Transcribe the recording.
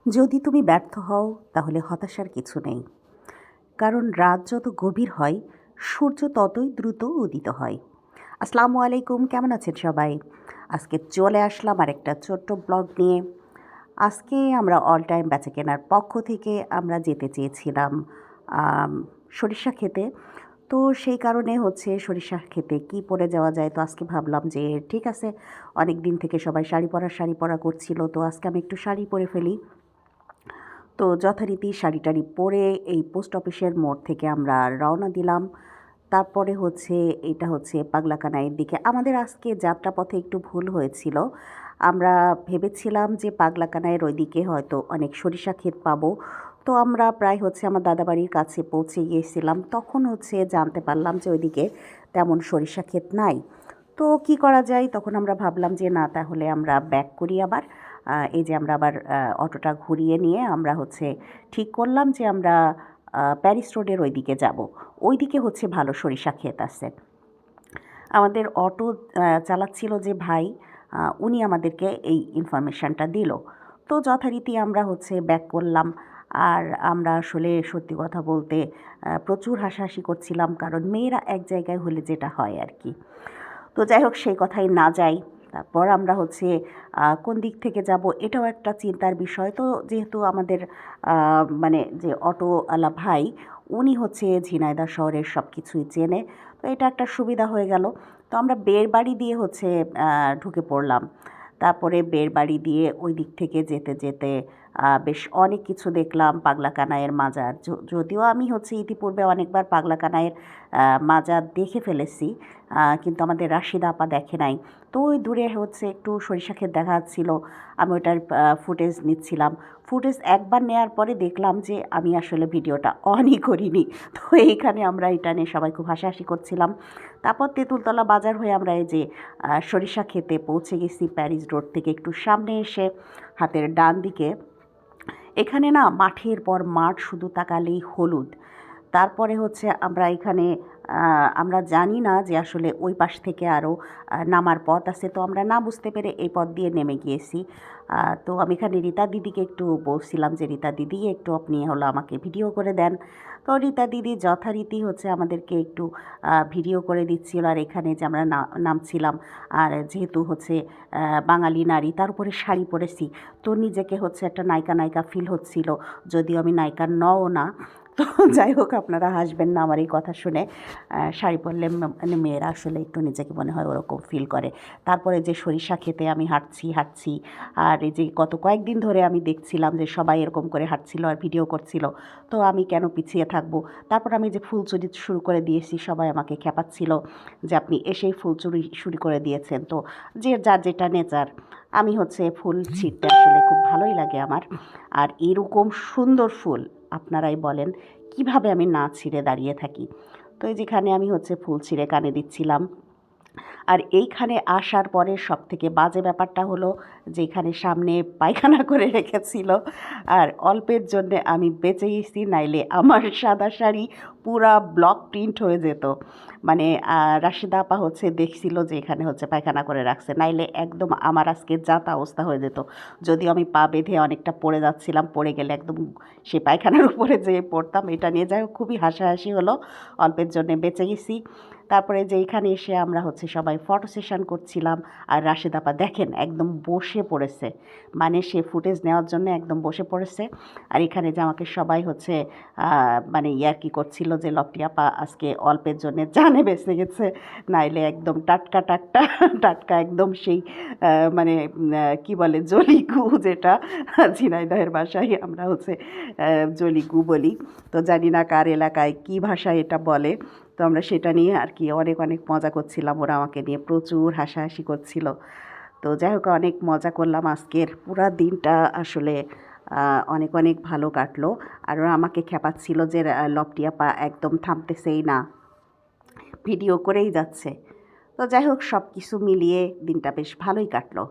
যদি তুমি ব্যর্থ হও তাহলে হতাশার কিছু নেই, কারণ রাত যত গভীর হয় সূর্য ততই দ্রুত উদিত হয়। আসসালামু আলাইকুম, কেমন আছেন সবাই? আজকে চলে আসলাম আর একটা ছোট্ট ব্লগ নিয়ে। আজকে আমরা অল টাইম বেচাকেনার পক্ষ থেকে আমরা যেতে চেয়েছিলাম আম, সরিষা খেতে। তো সেই কারণে হচ্ছে সরিষা খেতে কি পরে যাওয়া যায়, তো আজকে ভাবলাম যে ঠিক আছে, অনেক দিন থেকে সবাই শাড়ি পরা করছিল, তো আজকে আমি একটু শাড়ি পরে ফেলি। তো যথারীতি শাড়ি টাড়ি পরে এই পোস্ট অফিসের মোড় থেকে আমরা রওনা দিলাম। তারপরে হচ্ছে এটা হচ্ছে পাগলাকানাইয়ের দিকে। আমাদের আজকে যাত্রাপথে একটু ভুল হয়েছিল। আমরা ভেবেছিলাম যে পাগলাকানাইয়ের ওইদিকে হয়তো অনেক সরিষা ক্ষেত পাবো। তো আমরা প্রায় হচ্ছে আমার দাদাবাড়ির কাছে পৌঁছে গিয়েছিলাম, তখন হচ্ছে জানতে পারলাম যে ওইদিকে তেমন সরিষা ক্ষেত নাই। তো কি করা যায়, তখন আমরা ভাবলাম যে না, তাহলে আমরা ব্যাক করি আবার। এই যে আমরা আবার অটোটা ঘুরিয়ে নিয়ে আমরা হচ্ছে ঠিক করলাম যে আমরা প্যারিস রোডের ওই দিকে যাব। ওই দিকে হচ্ছে ভালো সরিষা ক্ষেত আছে। আমাদের অটো চালাচ্ছিল যে ভাই, উনি আমাদেরকে এই ইনফরমেশানটা দিল। তো যথারীতি আমরা হচ্ছে ব্যাক করলাম। আর আমরা আসলে সত্যি কথা বলতে প্রচুর হাসাহাসি করছিলাম, কারণ মেয়েরা এক জায়গায় হলে যেটা হয় আর কি। তো যাই হোক, সেই কথাই না যাই। তারপর আমরা হচ্ছে কোন দিক থেকে যাব এটাও একটা চিন্তার বিষয়। তো যেহেতু আমাদের মানে যে অটোওয়ালা ভাই, উনি হচ্ছে ঝিনাইদহ শহরের সব কিছুই চেনে, তো এটা একটা সুবিধা হয়ে গেল। তো আমরা বেড়বাড়ি দিয়ে হচ্ছে ঢুকে পড়লাম। তারপরে বেড়বাড়ি দিয়ে ওই দিক থেকে যেতে যেতে বেশ অনেক কিছু দেখলাম। পাগলাকানাইয়ের মাজার, যদিও আমি হচ্ছে ইতিপূর্বে অনেকবার পাগলাকানাইয়ের মাজার দেখে ফেলেছি, কিন্তু আমাদের রাশিদা আপা দেখে নাই। তো ওই দূরে হচ্ছে একটু সরিষা ক্ষেত দেখা যাচ্ছিল, আমি ওটার ফুটেজ নিচ্ছিলাম। ফুটেজ একবার নেওয়ার পরে দেখলাম যে আমি আসলে ভিডিওটা অনই করিনি। তো এইখানে আমরা এটা নিয়ে সবাই খুব হাসাহাসি করছিলাম। তারপর তেঁতুলতলা বাজার হয়ে আমরা এই যে সরিষা ক্ষেতে পৌঁছে গেছি। প্যারিস রোড থেকে একটু সামনে এসে হাতের ডান দিকে এখানে না মাঠের পর মাঠ, শুধু তাকালেই হলুদ। তারপরে হচ্ছে আমরা এখানে আমরা জানি না যে আসলে ওই পাশ থেকে আরও নামার পথ আছে, তো আমরা না বুঝতে পেরে এই পথ দিয়ে নেমে গিয়েছি। তো আমি এখানে রীতা দিদিকে একটু বলছিলাম যে রীতা দিদি একটু আপনি হলো আমাকে ভিডিও করে দেন। তো রীতা দিদি যথারীতি হচ্ছে আমাদেরকে একটু ভিডিও করে দিচ্ছিল। আর এখানে যে আমরা নামছিলাম, আর যেহেতু হচ্ছে বাঙালি নারী, তার উপরে শাড়ি পরেছি, তো নিজেকে হচ্ছে একটা নায়িকা নায়িকা ফিল হচ্ছিল, যদিও আমি নায়িকা নও না। তো যাই হোক, আপনারা হাসবেন না আমার এই কথা শুনে। শাড়ি পরলে মানে মেয়েরা আসলে একটু নিজেকে মনে হয় ওরকম ফিল করে। তারপরে যে সরিষা খেতে আমি হাঁটছি, আর এই যে গত কয়েকদিন ধরে আমি দেখছিলাম যে সবাই এরকম করে হাঁটছিল আর ভিডিও করছিল, তো আমি কেন পিছিয়ে থাকবো। তারপর আমি যে ফুল চুরি শুরু করে দিয়েছি, সবাই আমাকে খেপাচ্ছিল যে আপনি এসেই ফুল চুরি শুরু করে দিয়েছেন। তো যে যার যেটা নেচার, আমি হচ্ছে ফুল ছিঁড়তে আসলে খুব ভালোই লাগে আমার। আর এরকম সুন্দর ফুল আপনারাই বলেন কিভাবে আমি না ছিঁড়ে দাঁড়িয়ে থাকি। তো এই যেখানে আমি হচ্ছে ফুল ছিঁড়ে কানে দিচ্ছিলাম। আর এইখানে আসার পরে সবথেকে বাজে ব্যাপারটা হলো যে এখানে সামনে পায়খানা করে রেখেছিল, আর অল্পের জন্যে আমি বেঁচে গেছি, নাইলে আমার সাদা শাড়ি পুরা ব্লক প্রিন্ট হয়ে যেত। মানে রাশিদা আপা হচ্ছে দেখছিল যে এখানে হচ্ছে পায়খানা করে রাখছে, নাইলে একদম আমার আজকে যাতা অবস্থা হয়ে যেত। যদিও আমি পা বেঁধে অনেকটা পড়ে যাচ্ছিলাম, পড়ে গেলে একদম সেই পায়খানার উপরে যেয়ে পড়তাম। এটা নিয়ে যাই হোক, খুবই হাসাহাসি হলো, অল্পের জন্যে বেঁচে গেছি। তারপরে যে এইখানে এসে আমরা হচ্ছে সবাই ফটো সেশন করছিলাম। আর রাশেদ আপা দেখেন একদম বসে পড়েছে, মানে সে ফুটেজ নেওয়ার জন্য একদম বসে পড়েছে। আর এখানে যে আমাকে সবাই হচ্ছে মানে ইয়ার্কি করছিল যে লপটি আপা আজকে অল্পের জন্য জানে বেঁচে গেছে, নাইলে একদম টাটকা টাটকা টাটকা একদম সেই মানে কি বলে জলিগু, যেটা ঝিনাইদহের ভাষায় আমরা হচ্ছে জলিগু বলি। তো জানি না কার এলাকায় কী ভাষায় এটা বলে। তো আমরা সেটা নিয়ে আর কি অনেক অনেক মজা করছিলাম, ওরা আমাকে নিয়ে প্রচুর হাসাহাসি করছিল। তো যাই হোক, অনেক মজা করলাম। আজকের পুরা দিনটা আসলে অনেক অনেক ভালো কাটলো। আর ওরা আমাকে খেপাচ্ছিল যে লপটি আপা একদম থামতেছেই না, ভিডিও করেই যাচ্ছে। তো যাই হোক, সব কিছু মিলিয়ে দিনটা বেশ ভালোই কাটলো।